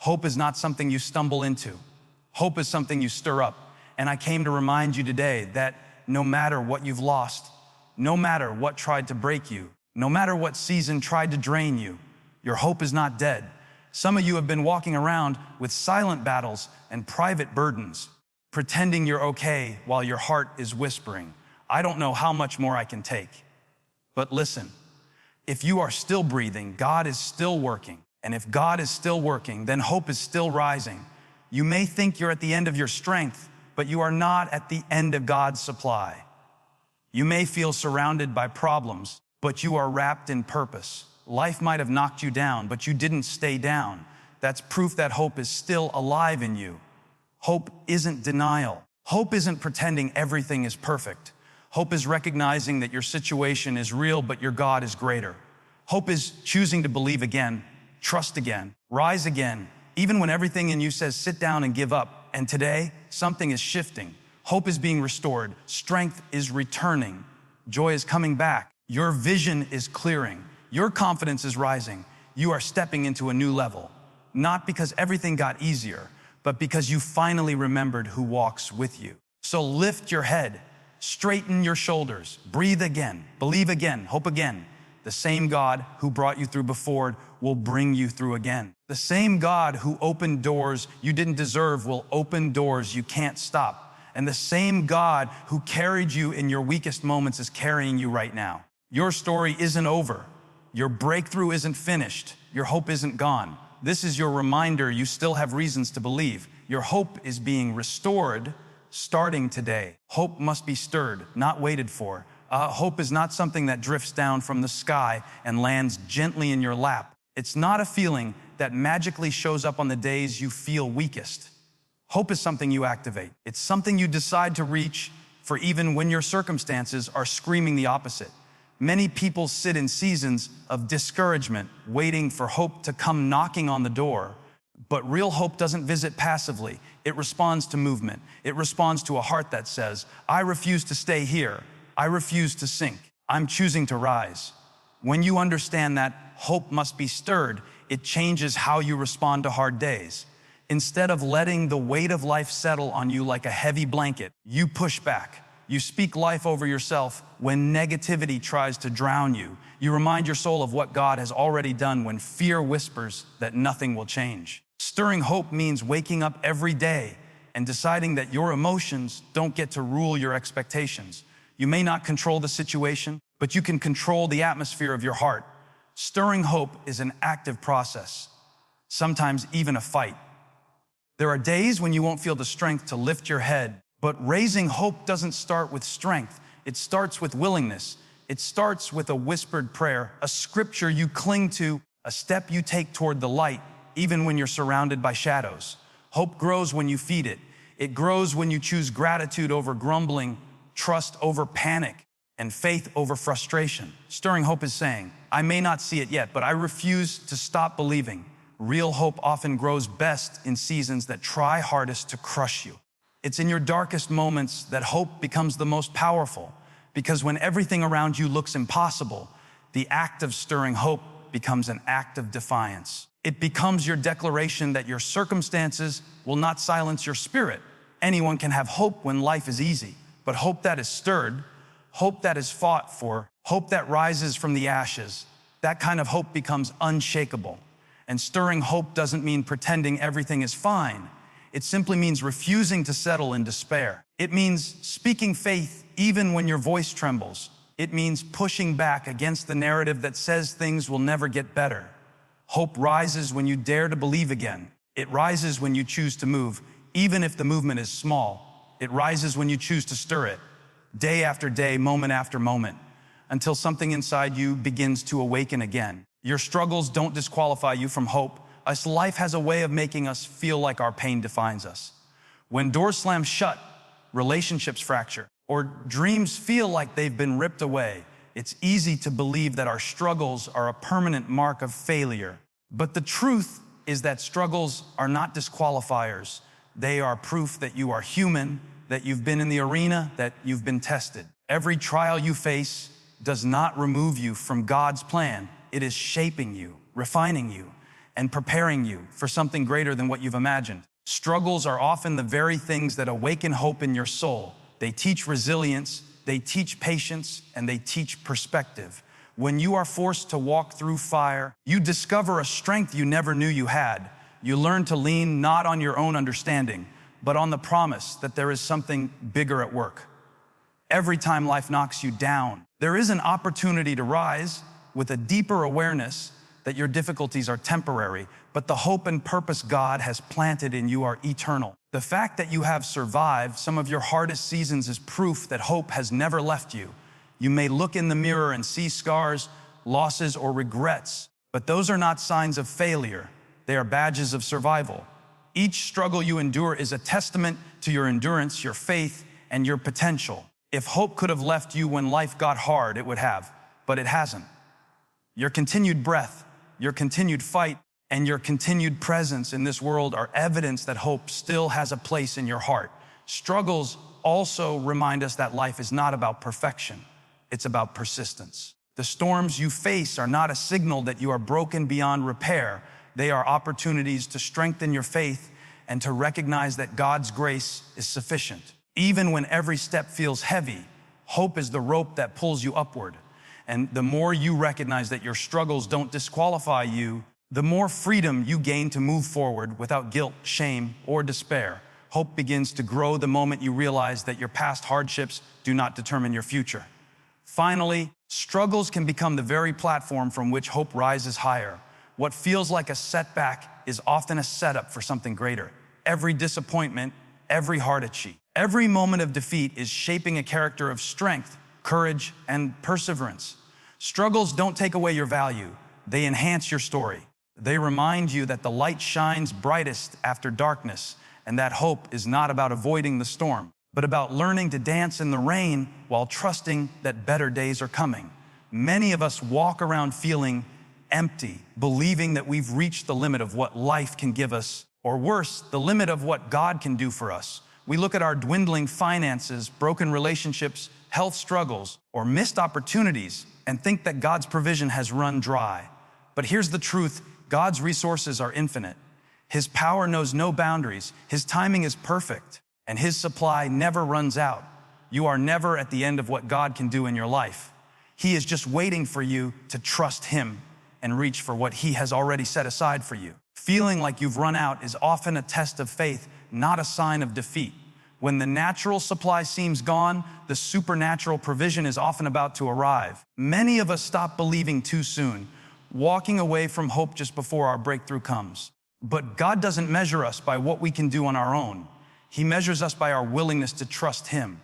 Hope is not something you stumble into. Hope is something you stir up. And I came to remind you today that no matter what you've lost, no matter what tried to break you, no matter what season tried to drain you, your hope is not dead. Some of you have been walking around with silent battles and private burdens, pretending you're okay while your heart is whispering, I don't know how much more I can take. But listen, if you are still breathing, God is still working. And if God is still working, then hope is still rising. You may think you're at the end of your strength, but you are not at the end of God's supply. You may feel surrounded by problems, but you are wrapped in purpose. Life might have knocked you down, but you didn't stay down. That's proof that hope is still alive in you. Hope isn't denial. Hope isn't pretending everything is perfect. Hope is recognizing that your situation is real, but your God is greater. Hope is choosing to believe again, trust again, rise again, even when everything in you says sit down and give up. And today, something is shifting. Hope is being restored. Strength is returning. Joy is coming back. Your vision is clearing. Your confidence is rising. You are stepping into a new level, not because everything got easier, but because you finally remembered who walks with you. So lift your head, straighten your shoulders, breathe again, believe again, hope again. The same God who brought you through before will bring you through again. The same God who opened doors you didn't deserve will open doors you can't stop. And the same God who carried you in your weakest moments is carrying you right now. Your story isn't over. Your breakthrough isn't finished. Your hope isn't gone. This is your reminder you still have reasons to believe. Your hope is being restored starting today. Hope must be stirred, not waited for. Hope is not something that drifts down from the sky and lands gently in your lap. It's not a feeling that magically shows up on the days you feel weakest. Hope is something you activate. It's something you decide to reach for even when your circumstances are screaming the opposite. Many people sit in seasons of discouragement, waiting for hope to come knocking on the door. But real hope doesn't visit passively. It responds to movement. It responds to a heart that says, I refuse to stay here. I refuse to sink. I'm choosing to rise. When you understand that hope must be stirred, it changes how you respond to hard days. Instead of letting the weight of life settle on you like a heavy blanket, you push back. You speak life over yourself when negativity tries to drown you. You remind your soul of what God has already done when fear whispers that nothing will change. Stirring hope means waking up every day and deciding that your emotions don't get to rule your expectations. You may not control the situation, but you can control the atmosphere of your heart. Stirring hope is an active process, sometimes even a fight. There are days when you won't feel the strength to lift your head, but raising hope doesn't start with strength. It starts with willingness. It starts with a whispered prayer, a scripture you cling to, a step you take toward the light, even when you're surrounded by shadows. Hope grows when you feed it. It grows when you choose gratitude over grumbling, trust over panic, and faith over frustration. Stirring hope is saying, I may not see it yet, but I refuse to stop believing. Real hope often grows best in seasons that try hardest to crush you. It's in your darkest moments that hope becomes the most powerful, because when everything around you looks impossible, the act of stirring hope becomes an act of defiance. It becomes your declaration that your circumstances will not silence your spirit. Anyone can have hope when life is easy, but hope that is stirred, hope that is fought for, hope that rises from the ashes, that kind of hope becomes unshakable. And stirring hope doesn't mean pretending everything is fine. It simply means refusing to settle in despair. It means speaking faith even when your voice trembles. It means pushing back against the narrative that says things will never get better. Hope rises when you dare to believe again. It rises when you choose to move, even if the movement is small. It rises when you choose to stir it, day after day, moment after moment, until something inside you begins to awaken again. Your struggles don't disqualify you from hope. Life has a way of making us feel like our pain defines us. When doors slam shut, relationships fracture, or dreams feel like they've been ripped away, it's easy to believe that our struggles are a permanent mark of failure. But the truth is that struggles are not disqualifiers. They are proof that you are human, that you've been in the arena, that you've been tested. Every trial you face does not remove you from God's plan. It is shaping you, refining you, and preparing you for something greater than what you've imagined. Struggles are often the very things that awaken hope in your soul. They teach resilience, they teach patience, and they teach perspective. When you are forced to walk through fire, you discover a strength you never knew you had. You learn to lean not on your own understanding, but on the promise that there is something bigger at work. Every time life knocks you down, there is an opportunity to rise with a deeper awareness that your difficulties are temporary, but the hope and purpose God has planted in you are eternal. The fact that you have survived some of your hardest seasons is proof that hope has never left you. You may look in the mirror and see scars, losses, or regrets, but those are not signs of failure. They are badges of survival. Each struggle you endure is a testament to your endurance, your faith, and your potential. If hope could have left you when life got hard, it would have, but it hasn't. Your continued breath, your continued fight, and your continued presence in this world are evidence that hope still has a place in your heart. Struggles also remind us that life is not about perfection. It's about persistence. The storms you face are not a signal that you are broken beyond repair. They are opportunities to strengthen your faith and to recognize that God's grace is sufficient. Even when every step feels heavy, hope is the rope that pulls you upward. And the more you recognize that your struggles don't disqualify you, the more freedom you gain to move forward without guilt, shame, or despair. Hope begins to grow the moment you realize that your past hardships do not determine your future. Finally, struggles can become the very platform from which hope rises higher. What feels like a setback is often a setup for something greater. Every disappointment, every hardship, every moment of defeat is shaping a character of strength, courage, and perseverance. Struggles don't take away your value. They enhance your story. They remind you that the light shines brightest after darkness, and that hope is not about avoiding the storm, but about learning to dance in the rain while trusting that better days are coming. Many of us walk around feeling empty, believing that we've reached the limit of what life can give us, or worse, the limit of what God can do for us. We look at our dwindling finances, broken relationships, health struggles, or missed opportunities and think that God's provision has run dry. But here's the truth: God's resources are infinite. His power knows no boundaries. His timing is perfect, and His supply never runs out. You are never at the end of what God can do in your life. He is just waiting for you to trust Him and reach for what He has already set aside for you. Feeling like you've run out is often a test of faith, not a sign of defeat. When the natural supply seems gone, the supernatural provision is often about to arrive. Many of us stop believing too soon, walking away from hope just before our breakthrough comes. But God doesn't measure us by what we can do on our own. He measures us by our willingness to trust Him,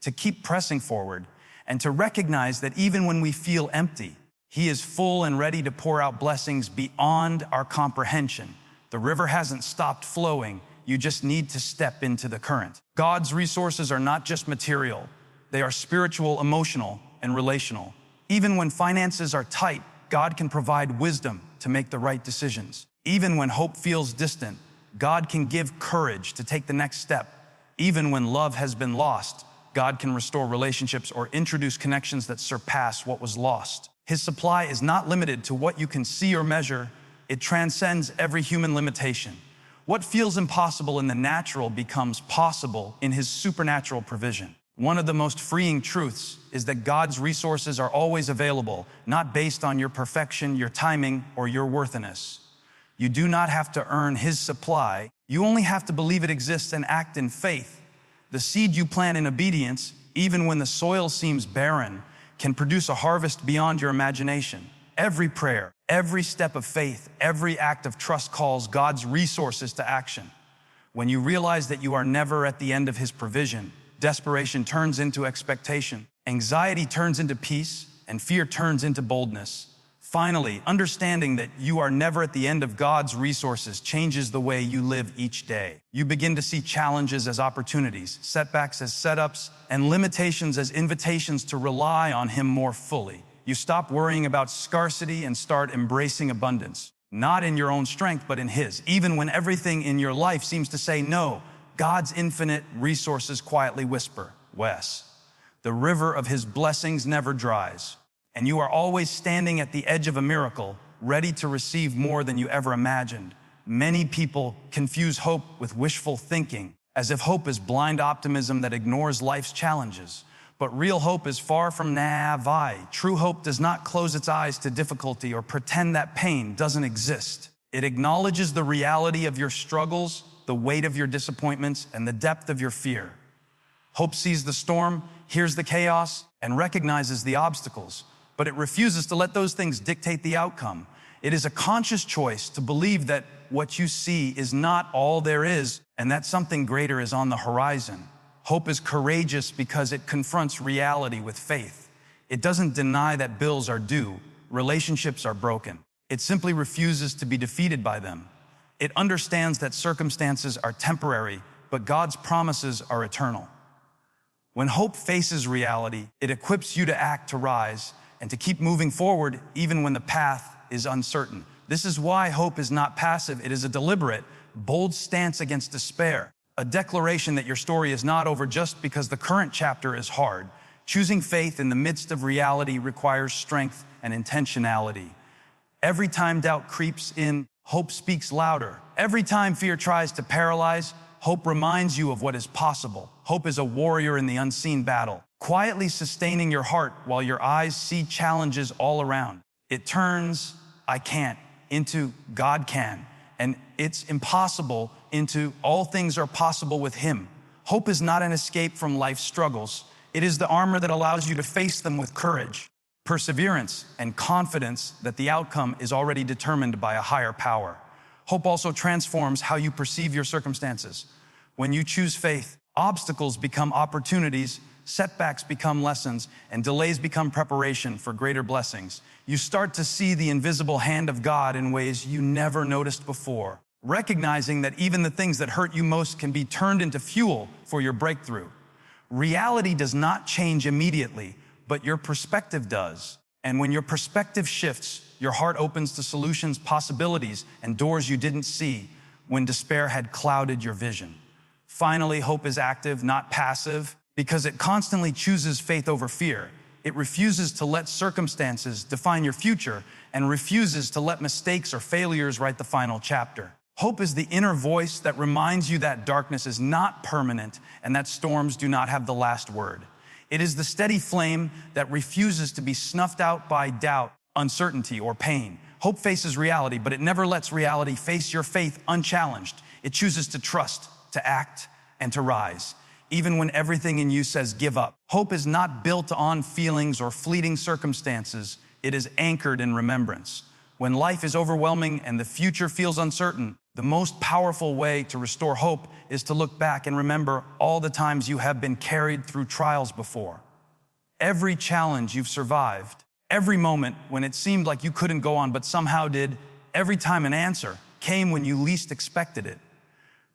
to keep pressing forward, and to recognize that even when we feel empty, He is full and ready to pour out blessings beyond our comprehension. The river hasn't stopped flowing. You just need to step into the current. God's resources are not just material. They are spiritual, emotional, and relational. Even when finances are tight, God can provide wisdom to make the right decisions. Even when hope feels distant, God can give courage to take the next step. Even when love has been lost, God can restore relationships or introduce connections that surpass what was lost. His supply is not limited to what you can see or measure. It transcends every human limitation. What feels impossible in the natural becomes possible in His supernatural provision. One of the most freeing truths is that God's resources are always available, not based on your perfection, your timing, or your worthiness. You do not have to earn His supply. You only have to believe it exists and act in faith. The seed you plant in obedience, even when the soil seems barren, can produce a harvest beyond your imagination. Every prayer, every step of faith, every act of trust calls God's resources to action. When you realize that you are never at the end of His provision, desperation turns into expectation, anxiety turns into peace, and fear turns into boldness. Finally, understanding that you are never at the end of God's resources changes the way you live each day. You begin to see challenges as opportunities, setbacks as setups, and limitations as invitations to rely on Him more fully. You stop worrying about scarcity and start embracing abundance, not in your own strength, but in His. Even when everything in your life seems to say no, God's infinite resources quietly whisper, "Wes." The river of His blessings never dries, and you are always standing at the edge of a miracle, ready to receive more than you ever imagined. Many people confuse hope with wishful thinking, as if hope is blind optimism that ignores life's challenges. But real hope is far from naive. True hope does not close its eyes to difficulty or pretend that pain doesn't exist. It acknowledges the reality of your struggles, the weight of your disappointments, and the depth of your fear. Hope sees the storm, hears the chaos, and recognizes the obstacles, but it refuses to let those things dictate the outcome. It is a conscious choice to believe that what you see is not all there is, and that something greater is on the horizon. Hope is courageous because it confronts reality with faith. It doesn't deny that bills are due, relationships are broken. It simply refuses to be defeated by them. It understands that circumstances are temporary, but God's promises are eternal. When hope faces reality, it equips you to act, to rise, and to keep moving forward even when the path is uncertain. This is why hope is not passive. It is a deliberate, bold stance against despair, a declaration that your story is not over just because the current chapter is hard. Choosing faith in the midst of reality requires strength and intentionality. Every time doubt creeps in, hope speaks louder. Every time fear tries to paralyze, hope reminds you of what is possible. Hope is a warrior in the unseen battle, quietly sustaining your heart while your eyes see challenges all around. It turns "I can't" into "God can," and "it's impossible" into "all things are possible with Him." Hope is not an escape from life's struggles. It is the armor that allows you to face them with courage, perseverance, and confidence that the outcome is already determined by a higher power. Hope also transforms how you perceive your circumstances. When you choose faith, obstacles become opportunities, setbacks become lessons, and delays become preparation for greater blessings. You start to see the invisible hand of God in ways you never noticed before, recognizing that even the things that hurt you most can be turned into fuel for your breakthrough. Reality does not change immediately, but your perspective does. And when your perspective shifts, your heart opens to solutions, possibilities, and doors you didn't see when despair had clouded your vision. Finally, hope is active, not passive, because it constantly chooses faith over fear. It refuses to let circumstances define your future and refuses to let mistakes or failures write the final chapter. Hope is the inner voice that reminds you that darkness is not permanent and that storms do not have the last word. It is the steady flame that refuses to be snuffed out by doubt, uncertainty, or pain. Hope faces reality, but it never lets reality face your faith unchallenged. It chooses to trust, to act, and to rise, even when everything in you says give up. Hope is not built on feelings or fleeting circumstances. It is anchored in remembrance. When life is overwhelming and the future feels uncertain, the most powerful way to restore hope is to look back and remember all the times you have been carried through trials before. Every challenge you've survived, every moment when it seemed like you couldn't go on but somehow did, every time an answer came when you least expected it.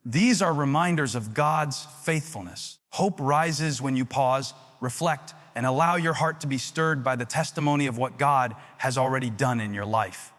These are reminders of God's faithfulness. Hope rises when you pause, reflect, and allow your heart to be stirred by the testimony of what God has already done in your life.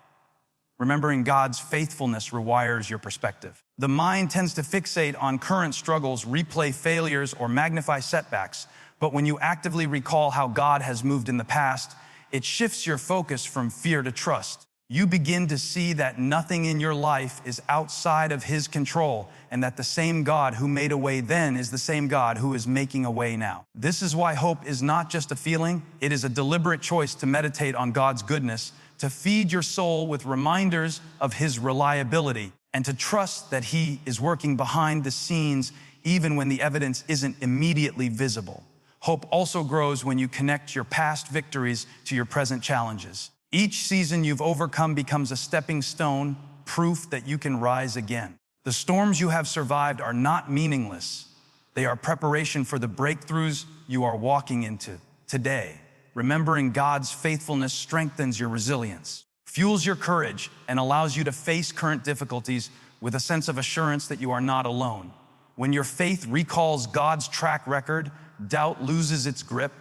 Remembering God's faithfulness rewires your perspective. The mind tends to fixate on current struggles, replay failures, or magnify setbacks. But when you actively recall how God has moved in the past, it shifts your focus from fear to trust. You begin to see that nothing in your life is outside of His control, and that the same God who made a way then is the same God who is making a way now. This is why hope is not just a feeling, it is a deliberate choice to meditate on God's goodness, to feed your soul with reminders of His reliability, and to trust that He is working behind the scenes even when the evidence isn't immediately visible. Hope also grows when you connect your past victories to your present challenges. Each season you've overcome becomes a stepping stone, proof that you can rise again. The storms you have survived are not meaningless. They are preparation for the breakthroughs you are walking into today. Remembering God's faithfulness strengthens your resilience, fuels your courage, and allows you to face current difficulties with a sense of assurance that you are not alone. When your faith recalls God's track record, doubt loses its grip,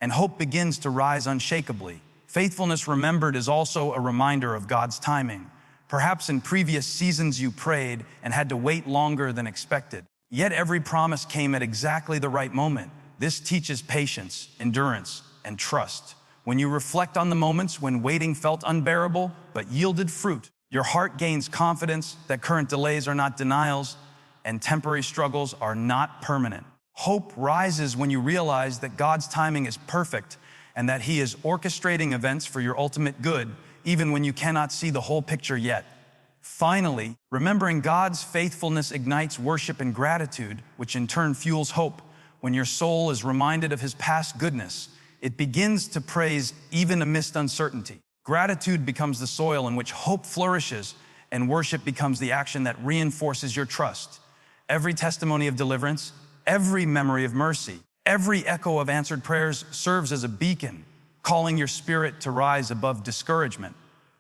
and hope begins to rise unshakably. Faithfulness remembered is also a reminder of God's timing. Perhaps in previous seasons you prayed and had to wait longer than expected. Yet every promise came at exactly the right moment. This teaches patience, endurance, and trust. When you reflect on the moments when waiting felt unbearable but yielded fruit, your heart gains confidence that current delays are not denials and temporary struggles are not permanent. Hope rises when you realize that God's timing is perfect and that He is orchestrating events for your ultimate good, even when you cannot see the whole picture yet. Finally, remembering God's faithfulness ignites worship and gratitude, which in turn fuels hope. When your soul is reminded of His past goodness, it begins to praise even amidst uncertainty. Gratitude becomes the soil in which hope flourishes, and worship becomes the action that reinforces your trust. Every testimony of deliverance, every memory of mercy, every echo of answered prayers serves as a beacon, calling your spirit to rise above discouragement.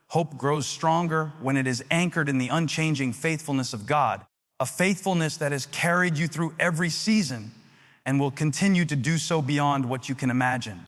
Hope grows stronger when it is anchored in the unchanging faithfulness of God, a faithfulness that has carried you through every season and will continue to do so beyond what you can imagine.